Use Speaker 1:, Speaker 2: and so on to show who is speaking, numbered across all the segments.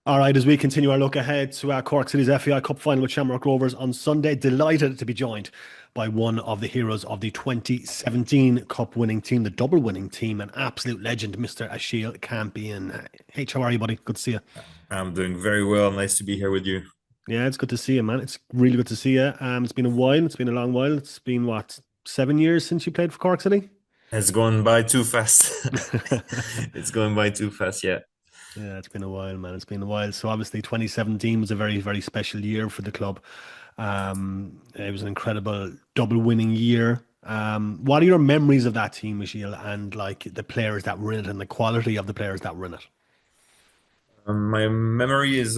Speaker 1: All right, as we continue our look ahead to our Cork City's FAI Cup Final with Shamrock Rovers on Sunday, delighted to be joined by one of the heroes of the 2017 Cup winning team, the double winning team, an absolute legend, Mr. Achille Campion. H, how are you, buddy? Good to see you.
Speaker 2: I'm doing very well. Nice to be here with you.
Speaker 1: Yeah, it's good to see you, man. It's really good to see you. It's been a while. It's been a long while. It's been, what, 7 years since you played for Cork City?
Speaker 2: It's going by too fast. It's going by too fast, yeah.
Speaker 1: Yeah, it's been a while, man. It's been a while. So obviously 2017 was a very, very special year for the club. It was an incredible double winning year. What are your memories of that team, Michiel, and like the players that were in it and the quality of the players that were in it?
Speaker 2: My memory is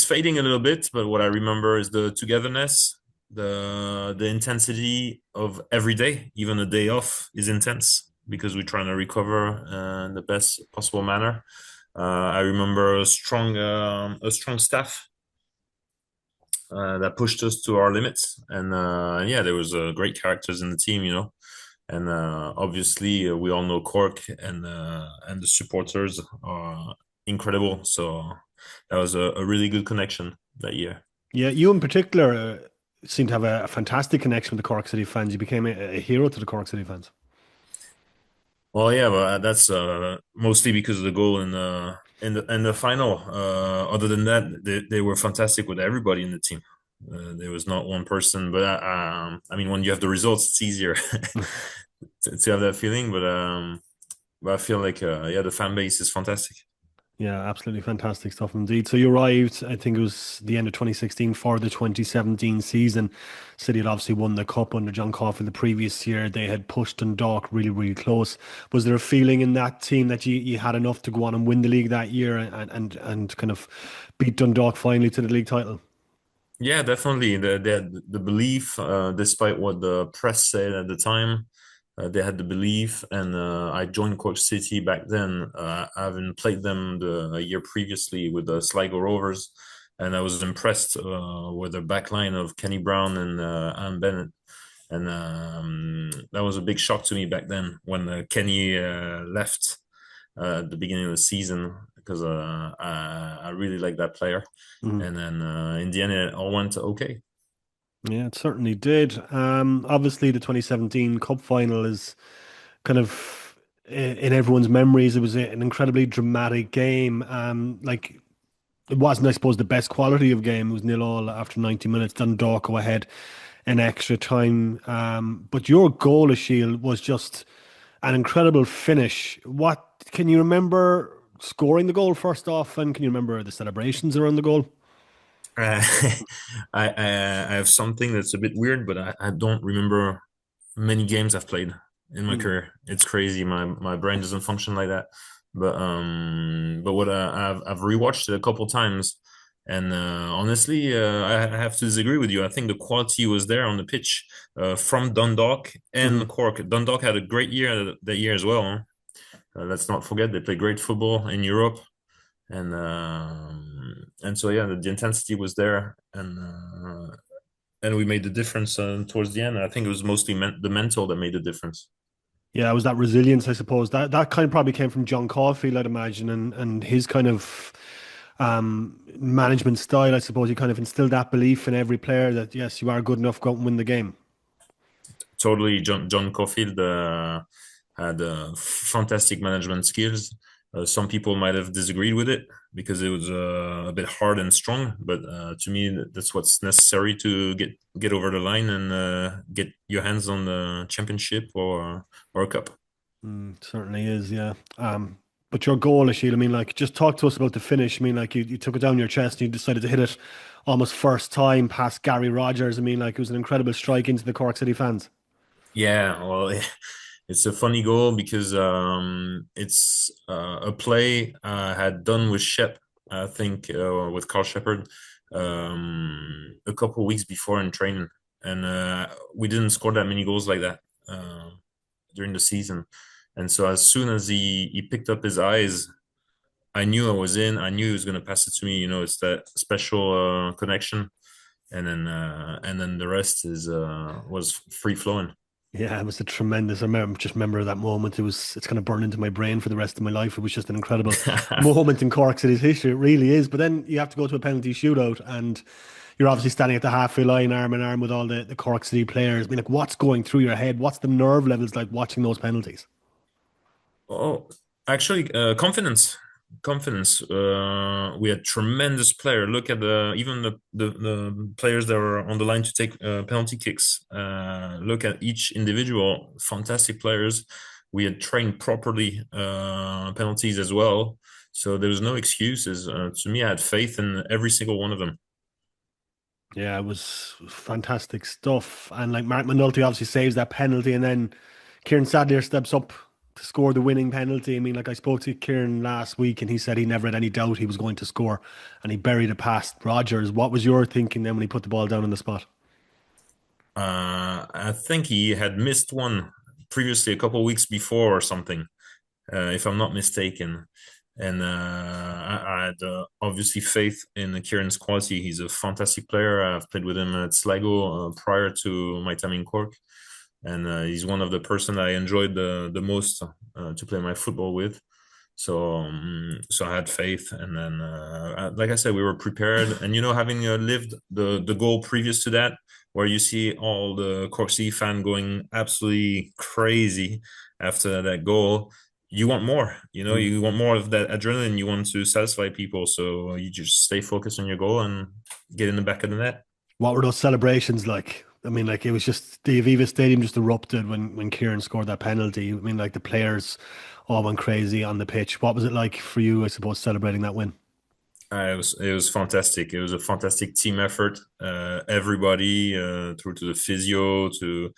Speaker 2: fading a little bit, but what I remember is the togetherness, the intensity of every day. Even a day off is intense because we're trying to recover in the best possible manner. I remember a strong staff that pushed us to our limits, and yeah, there was great characters in the team. And obviously, we all know Cork, and the supporters are incredible. So that was a really good connection that year.
Speaker 1: Yeah, you in particular seem to have a fantastic connection with the Cork City fans. You became a hero to the Cork City fans.
Speaker 2: Well, yeah, but that's mostly because of the goal in the final. Other than that, they were fantastic with everybody in the team. There was not one person, but I mean, when you have the results, it's easier to have that feeling. But I feel like yeah, the fan base is fantastic.
Speaker 1: Yeah, absolutely fantastic stuff indeed. So you arrived, I think it was the end of 2016 for the 2017 season. City had obviously won the cup under John Caulfield the previous year. They had pushed Dundalk really, really close. Was there a feeling in that team that you had enough to go on and win the league that year and kind of beat Dundalk finally to the league title?
Speaker 2: Yeah, definitely. The belief, despite what the press said at the time, they had the belief. And I joined Cork City back then. I haven't played them a year previously with the Sligo Rovers, and I was impressed with the back line of Kenny Brown and Anne Bennett. And that was a big shock to me back then when Kenny left at the beginning of the season because I really like that player.
Speaker 1: Mhm.
Speaker 2: And then in the end, it all went okay.
Speaker 1: Yeah, it certainly did. Obviously, the 2017 Cup Final is kind of in everyone's memories. It was an incredibly dramatic game. Like it wasn't, I suppose, the best quality of game. It was 0-0 after 90 minutes. Dundalk go ahead in extra time. But your goal, Shield, was just an incredible finish. What can you remember scoring the goal first off, and can you remember the celebrations around the goal?
Speaker 2: Uh, I have something that's a bit weird, but I don't remember many games I've played in my
Speaker 1: Mm.
Speaker 2: career. It's crazy. My brain doesn't function like that. But what I've rewatched it a couple times, and honestly, I have to disagree with you. I think the quality was there on the pitch from Dundalk and
Speaker 1: Mhm.
Speaker 2: Cork. Dundalk had a great year that year as well. Huh? Let's not forget they play great football in Europe, and so yeah, the intensity was there, and we made the difference towards the end. I think it was mostly the mental that made the difference.
Speaker 1: Yeah, it was that resilience, I suppose. That kind of probably came from John Caulfield, I'd imagine, and his kind of management style, I suppose. He kind of instilled that belief in every player that yes, you are good enough, go out and win the game.
Speaker 2: Totally, John Caulfield had fantastic management skills. Some people might have disagreed with it because it was a bit hard and strong, but to me, that's what's necessary to get over the line and get your hands on the championship or a cup.
Speaker 1: Certainly is, yeah. But your goal, Ashil, I mean, like, just talk to us about the finish. I mean, like, you took it down your chest and you decided to hit it almost first time past Gary Rogers. I mean, like, it was an incredible strike into the Cork City fans.
Speaker 2: Yeah, well, it's a funny goal because it's a play I had done with Shep, I think, with Carl Shepard, a couple of weeks before in training, and we didn't score that many goals like that during the season. And so as soon as he picked up his eyes, I knew I was in. I knew he was going to pass it to me. It's that special connection, and then the rest is was free flowing.
Speaker 1: Yeah, it was a tremendous. Just remember that moment. It's kind of burned into my brain for the rest of my life. It was just an incredible moment in Cork City's history. It really is. But then you have to go to a penalty shootout, and you're obviously standing at the halfway line, arm in arm with all the Cork City players. I mean, like, what's going through your head? What's the nerve levels like watching those penalties?
Speaker 2: Oh, actually, confidence. We had tremendous player. Look at the even the players that were on the line to take penalty kicks. Look at each individual, fantastic players. We had trained properly penalties as well, so there was no excuses. To me, I had faith in every single one of them.
Speaker 1: Yeah, it was fantastic stuff. And like Mark McNulty obviously saves that penalty, and then Kieran Sadlier steps up to score the winning penalty. I mean, like I spoke to Kieran last week, and he said he never had any doubt he was going to score, and he buried it past Rogers. What was your thinking then when he put the ball down on the spot?
Speaker 2: I think he had missed one previously, a couple of weeks before or something, if I'm not mistaken. And I had obviously faith in Kieran's quality. He's a fantastic player. I've played with him at Sligo prior to my time in Cork, and he's one of the person I enjoyed the most to play my football with. So I had faith, and then like I said, we were prepared. And having lived the goal previous to that, where you see all the Cork City fan going absolutely crazy after that goal, you want more.
Speaker 1: Mm.
Speaker 2: You want more of that adrenaline. You want to satisfy people, so you just stay focused on your goal and get in the back of the net.
Speaker 1: What were those celebrations like? I mean, like it was just the Aviva Stadium just erupted when Kieran scored that penalty. I mean, like the players all went crazy on the pitch. What was it like for you, I suppose, celebrating that win?
Speaker 2: It was fantastic. It was a fantastic team effort. Everybody, through to the physio, to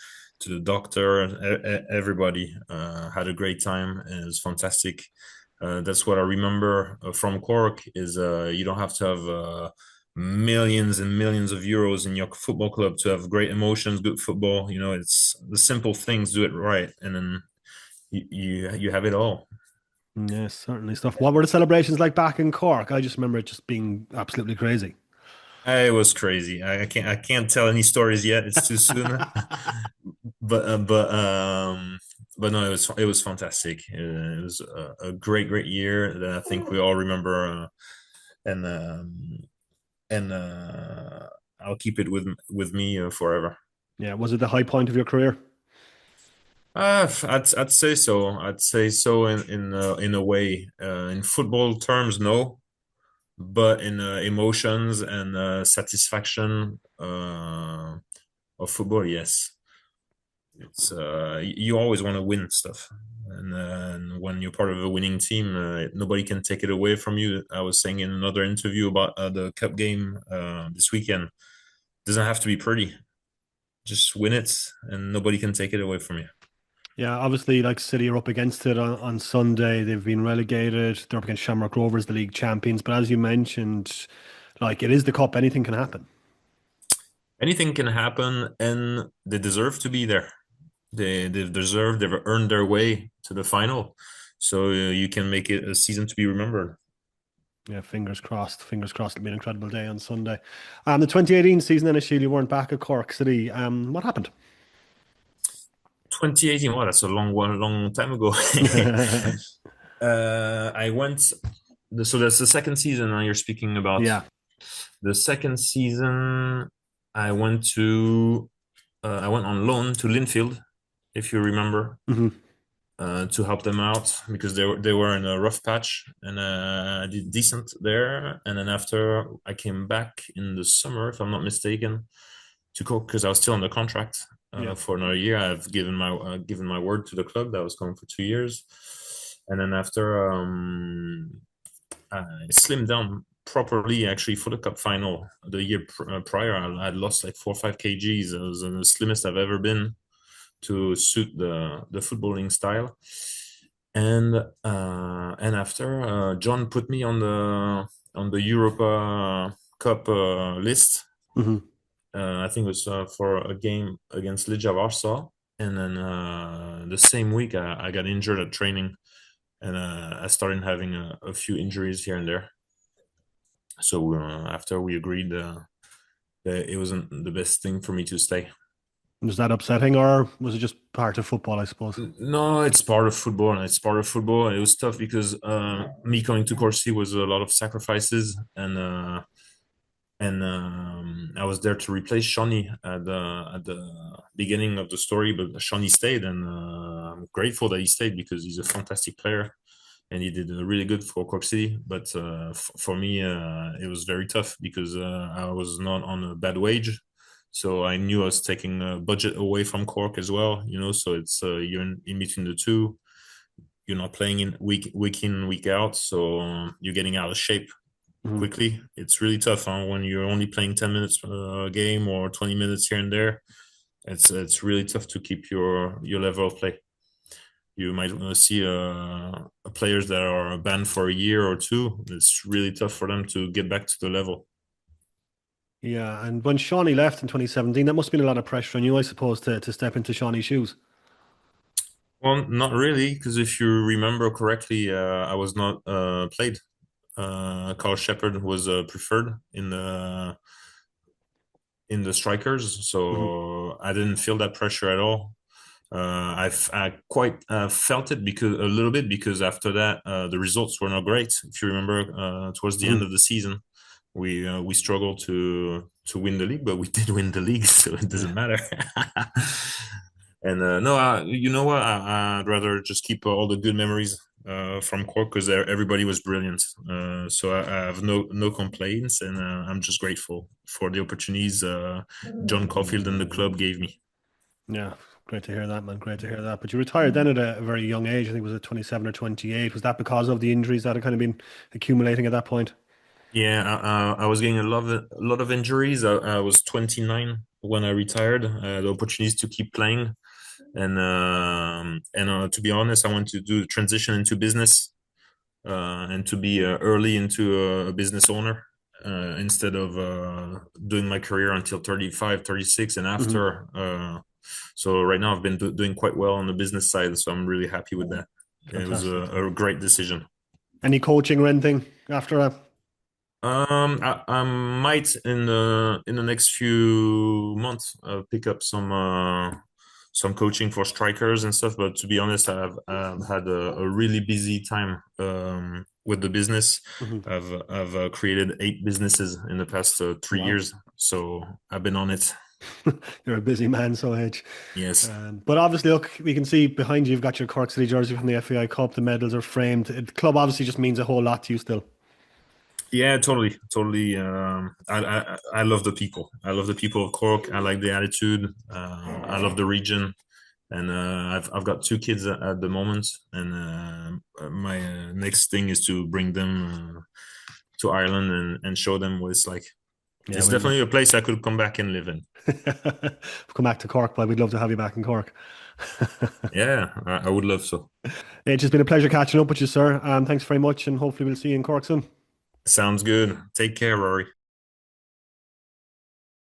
Speaker 2: the doctor, everybody had a great time, and it was fantastic. That's what I remember from Cork is you don't have to have millions and millions of euros in your football club to have great emotions, good football. It's the simple things, do it right, and then you have it all.
Speaker 1: Yes, certainly stuff. What were the celebrations like back in Cork? I just remember it just being absolutely crazy.
Speaker 2: It was crazy. I can't tell any stories yet. It's too soon. but uh, but um but no, it was fantastic. It was a great year that I think we all remember, and I'll keep it with me forever.
Speaker 1: Yeah, was it the high point of your career?
Speaker 2: I'd say so. I'd say so in a way. In football terms, no, but in emotions and satisfaction of football, yes. It's you always want to win stuff, and when you're part of a winning team, nobody can take it away from you. I was saying in another interview about the cup game this weekend. It doesn't have to be pretty. Just win it, and nobody can take it away from you.
Speaker 1: Yeah, obviously, like City are up against it on Sunday. They've been relegated. They're up against Shamrock Rovers, the league champions. But as you mentioned, like it is the cup, anything can happen.
Speaker 2: Anything can happen, and they deserve to be there. They've earned their way to the final, so you can make it a season to be remembered.
Speaker 1: Yeah, fingers crossed. Fingers crossed. It'll be an incredible day on Sunday. The 2018 season, then, Achille, you weren't back at Cork City. What happened?
Speaker 2: 2018, wow, that's a long time ago. I went. So that's the second season you're speaking about.
Speaker 1: Yeah.
Speaker 2: The second season, I went I went on loan to Linfield, if you remember,
Speaker 1: Hmm.
Speaker 2: to help them out because they were in a rough patch, and I did decent there. And then after I came back in the summer, if I'm not mistaken, to Cork because I was still under contract
Speaker 1: Yeah.
Speaker 2: for another year. I've given my word to the club that I was coming for 2 years, and then after I slimmed down properly actually for the cup final the year prior. I had lost like 4 or 5 kgs. It was the slimmest I've ever been to suit the footballing style. And after John put me on the Europa Cup list.
Speaker 1: Hmm.
Speaker 2: I think it was for a game against Legia Warsaw. And then the same week, I got injured at training, and I started having a few injuries here and there. So after we agreed that it wasn't the best thing for me to stay.
Speaker 1: Was that upsetting, or was it just part of football, I suppose?
Speaker 2: No, it's part of football, and it's part of football. And it was tough because me coming to Cork City was a lot of sacrifices, and I was there to replace Shawnee at the beginning of the story, but Shawnee stayed, and I'm grateful that he stayed because he's a fantastic player and he did really good for Cork City. But for me, it was very tough because I was not on a bad wage. So I knew I was taking a budget away from Cork as well, So it's you're in between the two. You're not playing in week in week out, so you're getting out of shape
Speaker 1: Mhm.
Speaker 2: quickly. It's really tough when you're only playing 10 minutes a game or 20 minutes here and there. It's really tough to keep your level of play. You might see players that are banned for a year or two. It's really tough for them to get back to the level.
Speaker 1: Yeah, and when Shawnee left in 2017, that must have been a lot of pressure on you, I suppose, to step into Shawnee's shoes.
Speaker 2: Well, not really, because if you remember correctly, I was not played. Carl Shepard was preferred in the strikers,
Speaker 1: Mhm.
Speaker 2: so I didn't feel that pressure at all. I quite felt it because a little bit because after that the results were not great. If you remember, towards the end
Speaker 1: Mhm.
Speaker 2: of the season, we struggled to win the league, but we did win the league, so it doesn't
Speaker 1: Yeah.
Speaker 2: matter. And no, you know what? I'd rather just keep all the good memories from Cork because everybody was brilliant. So I have no complaints, and I'm just grateful for the opportunities John Caulfield and the club gave me.
Speaker 1: Yeah, great to hear that, man. Great to hear that. But you retired then at a very young age. I think it was at 27 or 28. Was that because of the injuries that had kind of been accumulating at that point?
Speaker 2: Yeah, I was getting a lot of injuries. I was 29 when I retired. I had the opportunities to keep playing, and to be honest, I want to do the transition into business and to be early into a business owner instead of doing my career until 35, 36, and
Speaker 1: Hmm.
Speaker 2: after. So right now, I've been doing quite well on the business side, so I'm really happy with that. It was
Speaker 1: Fantastic.
Speaker 2: a great decision.
Speaker 1: Any coaching or anything after that?
Speaker 2: I might in the next few months pick up some coaching for strikers and stuff. But to be honest, I've had a really busy time with the business.
Speaker 1: Hmm.
Speaker 2: I've created 8 businesses in the past three
Speaker 1: Wow.
Speaker 2: years, so I've been on it.
Speaker 1: You're a busy man, so age.
Speaker 2: Yes.
Speaker 1: But obviously, look, we can see behind you, you've got your Cork City jersey from the FAI Cup. The medals are framed. The club obviously just means a whole lot to you still.
Speaker 2: Yeah, totally, totally. I love the people. I love the people of Cork. I like the attitude. I love the region. And I've got 2 kids at the moment, and my next thing is to bring them to Ireland and show them what it's like.
Speaker 1: Yeah,
Speaker 2: It's
Speaker 1: well,
Speaker 2: definitely a place I could come back and live in.
Speaker 1: come back to Cork, but we'd love to have you back in Cork.
Speaker 2: Yeah, I would love so.
Speaker 1: It's just been a pleasure catching up with you, sir. Thanks very much, and hopefully we'll see you in Cork soon.
Speaker 2: Sounds good. Take care, Rory.